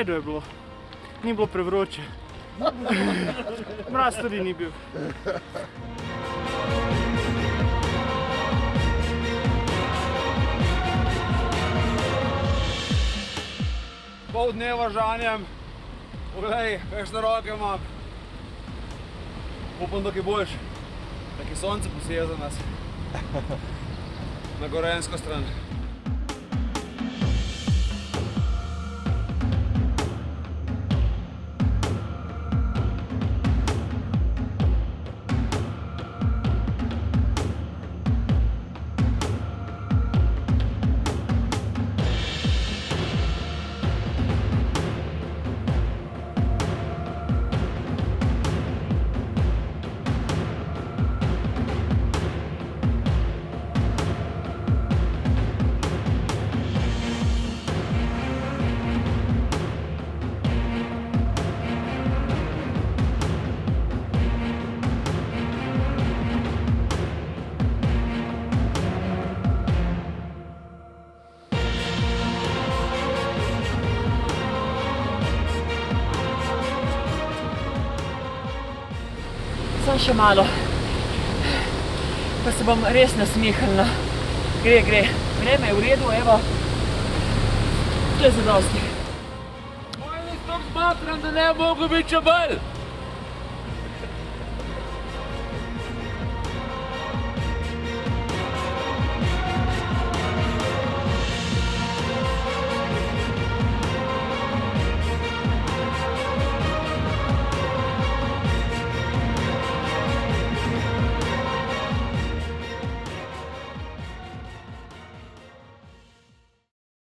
redu je bilo. Ni bilo prevroče. Mraz tudi ni bil. Pol dneva žanjem. Poglej, kakšne roke imam. Upam, da kaj boljš. Tako je sonce posije za nas. Na gorenjsko stran. Samo še malo, pa se bom res nasmehnila. Gre. Vreme je v redu, evo. To je zadosti. Moj, stop smatram, da ne bi mogel biti čebel.